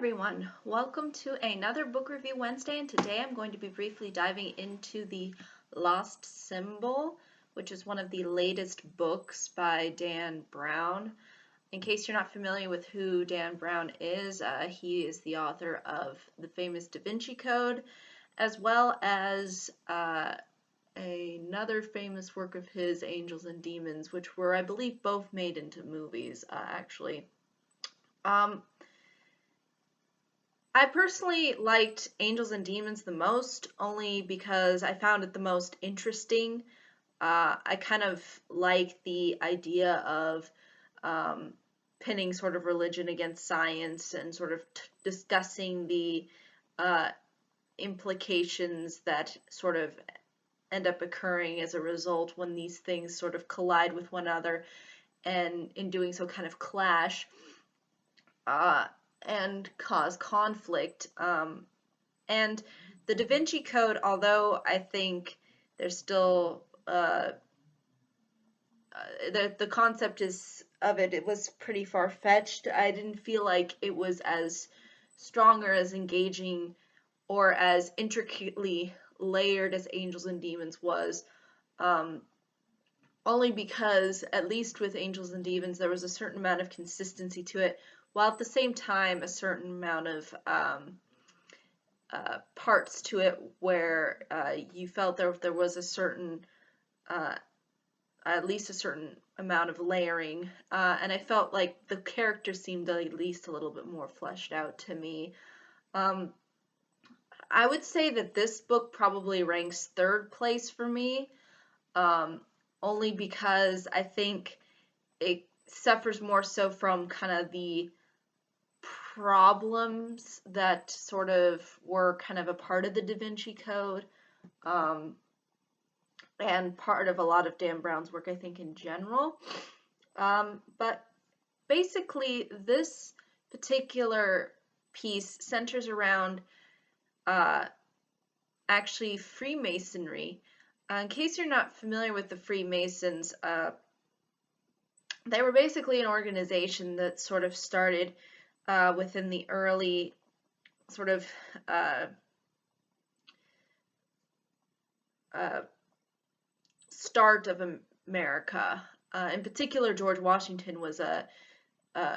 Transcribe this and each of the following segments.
everyone, welcome to another book review Wednesday, and today I'm going to be briefly diving into The Lost Symbol, which is one of the latest books by Dan Brown. In case you're not familiar with who Dan Brown is, he is the author of the famous Da Vinci Code, as well as another famous work of his, Angels and Demons, which were, I believe, both made into movies, actually. I personally liked Angels and Demons the most, only because I found it the most interesting. I kind of like the idea of pinning sort of religion against science and sort of discussing the implications that sort of end up occurring as a result when these things sort of collide with one another, and in doing so kind of clash. And cause conflict. And the Da Vinci Code, although I think there's still the concept it was pretty far-fetched. I didn't feel like it was as strong or as engaging or as intricately layered as Angels and Demons was. Only because, at least with Angels and Demons, there was a certain amount of consistency to it, while at the same time a certain amount of parts to it where you felt there was a certain, at least a certain amount of layering, and I felt like the characters seemed at least a little bit more fleshed out to me. I would say that this book probably ranks third place for me, only because I think it suffers more so from kind of the problems that sort of were kind of a part of the Da Vinci Code, and part of a lot of Dan Brown's work, I think, in general. But basically, this particular piece centers around actually Freemasonry. In case you're not familiar with the Freemasons, they were basically an organization that sort of started within the early sort of start of America. In particular, George Washington was a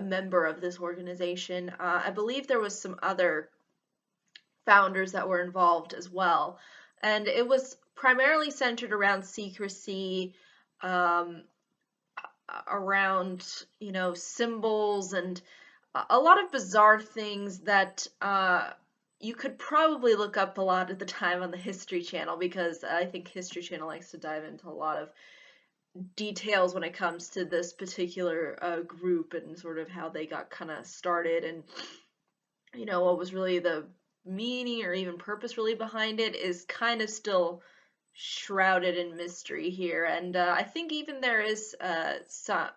member of this organization. I believe there was some other founders that were involved as well, and it was primarily centered around secrecy, around symbols and a lot of bizarre things that you could probably look up a lot at the time on the History Channel, because I think History Channel likes to dive into a lot of details when it comes to this particular group and sort of how they got kind of started, and what was really the meaning or even purpose really behind it is kind of still shrouded in mystery here. And I think even there is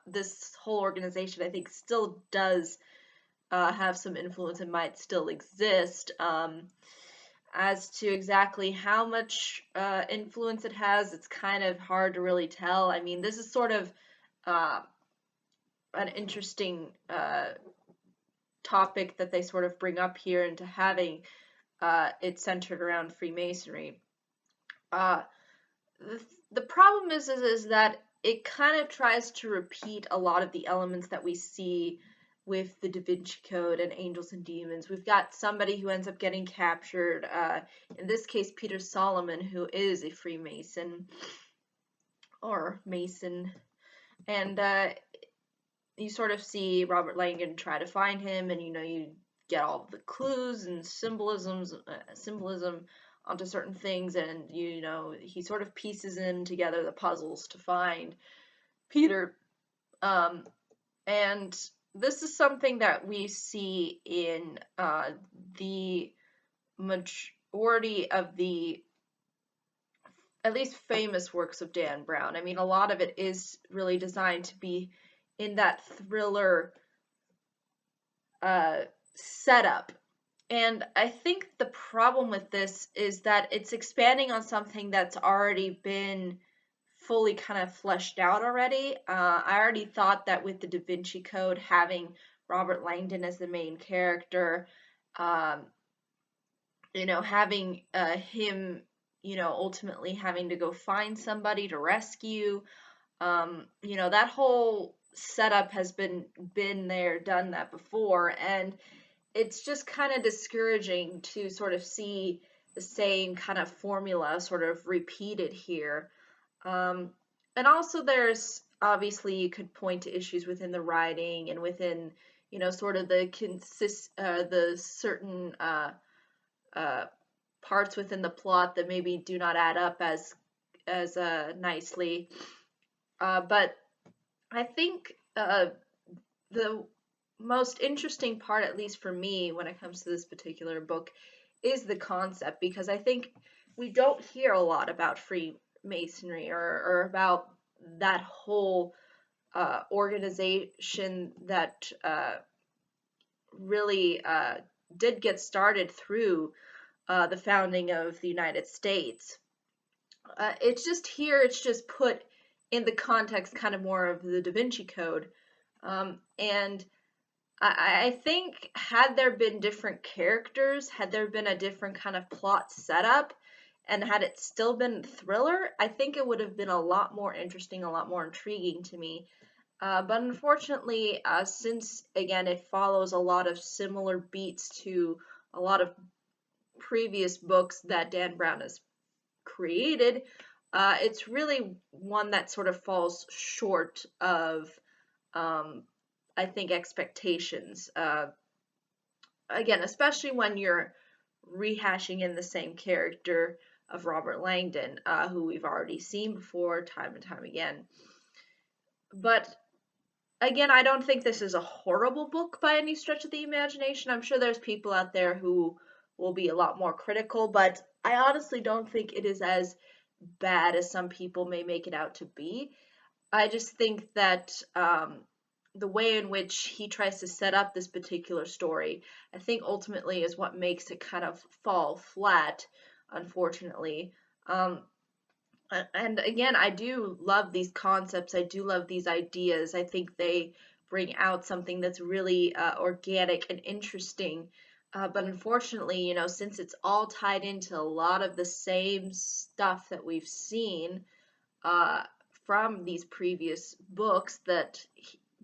this whole organization, I think, still does have some influence and might still exist. As to exactly how much influence it has, it's kind of hard to really tell. I mean, this is sort of an interesting topic that they sort of bring up here into having it centered around Freemasonry. The problem is that it kind of tries to repeat a lot of the elements that we see with the Da Vinci Code and Angels and Demons. We've got somebody who ends up getting captured, in this case Peter Solomon, who is a Freemason, or Mason, and you sort of see Robert Langdon try to find him, and you get all the clues and symbolism onto certain things, and he sort of pieces in together the puzzles to find Peter. And this is something that we see in the majority of the at least famous works of Dan Brown. I mean, a lot of it is really designed to be in that thriller setup. And I think the problem with this is that it's expanding on something that's already been fully kind of fleshed out already. I already thought that with the Da Vinci Code, having Robert Langdon as the main character um, having him, ultimately having to go find somebody to rescue. That whole setup has been there, done that before, and it's just kind of discouraging to sort of see the same kind of formula sort of repeated here. Um, and also, there's obviously you could point to issues within the writing and within, sort of the certain uh, parts within the plot that maybe do not add up as nicely. But I think the most interesting part, at least for me, when it comes to this particular book, is the concept, because I think we don't hear a lot about Freemasonry or about that whole organization that really did get started through the founding of the United States. It's just here, it's just put in the context kind of more of the Da Vinci Code. And I think had there been different characters, had there been a different kind of plot setup, and had it still been thriller, I think it would have been a lot more interesting, a lot more intriguing to me. But unfortunately, since again it follows a lot of similar beats to a lot of previous books that Dan Brown has created, it's really one that sort of falls short of, um, I think, expectations. Again, especially when you're rehashing in the same character of Robert Langdon, who we've already seen before time and time again. But again, I don't think this is a horrible book by any stretch of the imagination. I'm sure there's people out there who will be a lot more critical, but I honestly don't think it is as bad as some people may make it out to be. I just think that the way in which he tries to set up this particular story, I think ultimately is what makes it kind of fall flat, unfortunately. Um, and again, I do love these concepts. I do love these ideas. I think they bring out something that's really organic and interesting. But unfortunately, since it's all tied into a lot of the same stuff that we've seen uh, from these previous books that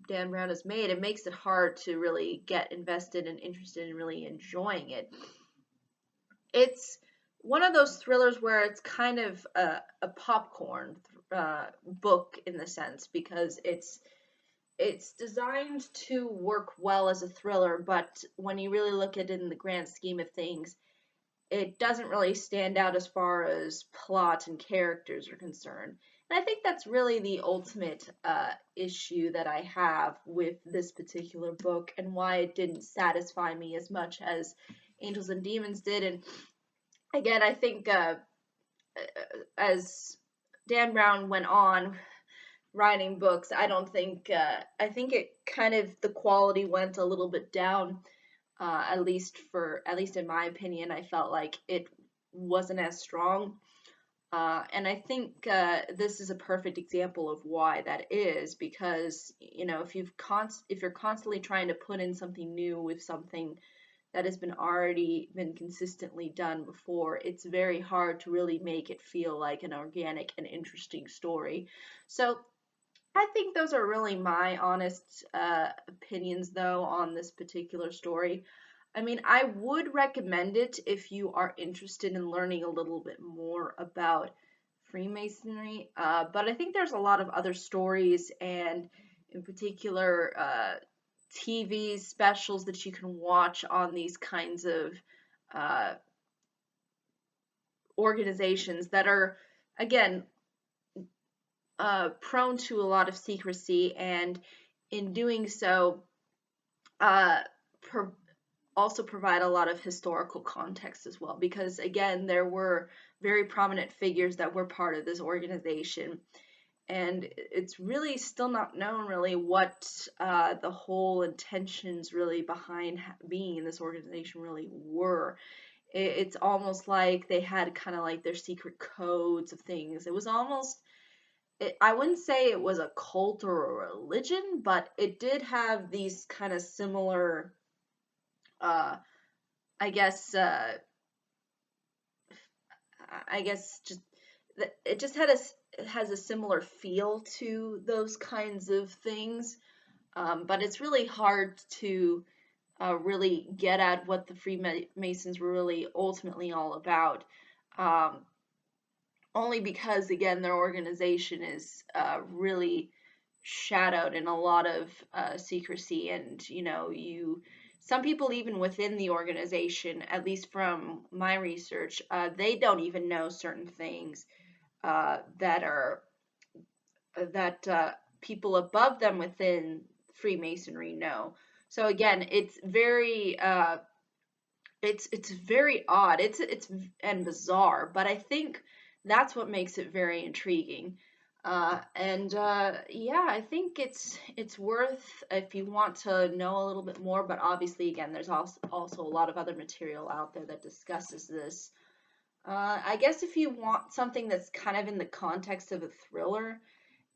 Dan Brown has made, it makes it hard to really get invested and interested in really enjoying it. It's one of those thrillers where it's kind of a popcorn book in the sense, because it's designed to work well as a thriller, but when you really look at it in the grand scheme of things, it doesn't really stand out as far as plot and characters are concerned. And I think that's really the ultimate issue that I have with this particular book, and why it didn't satisfy me as much as Angels and Demons did. And again, I think as Dan Brown went on writing books, I think it kind of the quality went a little bit down. At least in my opinion, I felt like it wasn't as strong. And I think this is a perfect example of why that is, because if you're constantly trying to put in something new with something that has already been consistently done before, it's very hard to really make it feel like an organic and interesting story. So I think those are really my honest opinions, though, on this particular story. I mean, I would recommend it if you are interested in learning a little bit more about Freemasonry, but I think there's a lot of other stories, and in particular, TV specials that you can watch on these kinds of uh, organizations that are, again, prone to a lot of secrecy, and in doing so, uh, pro- also provide a lot of historical context as well. Because again, there were very prominent figures that were part of this organization, and it's really still not known really what the whole intentions really behind being in this organization really were. It's almost like they had kind of like their secret codes of things. It was almost I wouldn't say it was a cult or a religion, but it did have these kind of similar uh, I guess I guess just it just it has a similar feel to those kinds of things, but it's really hard to really get at what the Freemasons were really ultimately all about. Um, Only because, again, their organization is really shadowed in a lot of secrecy, and some people even within the organization, at least from my research, they don't even know certain things that are that people above them within Freemasonry know. So again, it's very odd. It's and bizarre, but I think that's what makes it very intriguing. And yeah, I think it's worth if you want to know a little bit more. But obviously, again, there's also a lot of other material out there that discusses this. I guess if you want something that's kind of in the context of a thriller,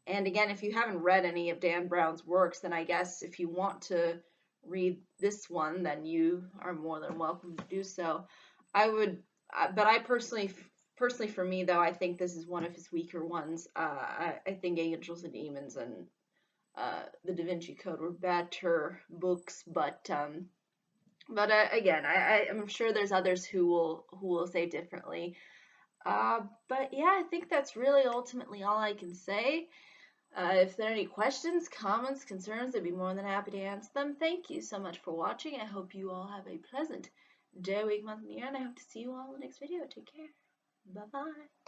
and again, if you haven't read any of Dan Brown's works, then I guess if you want to read this one, then you are more than welcome to do so. I would, but I personally for me though, I think this is one of his weaker ones. I think Angels and Demons and the Da Vinci Code were better books, but again, I'm sure there's others who will say differently. But yeah, I think that's really ultimately all I can say. If there are any questions, comments, concerns, I'd be more than happy to answer them. Thank you so much for watching. I hope you all have a pleasant day, week, month, and year, and I hope to see you all in the next video. Take care. Bye-bye.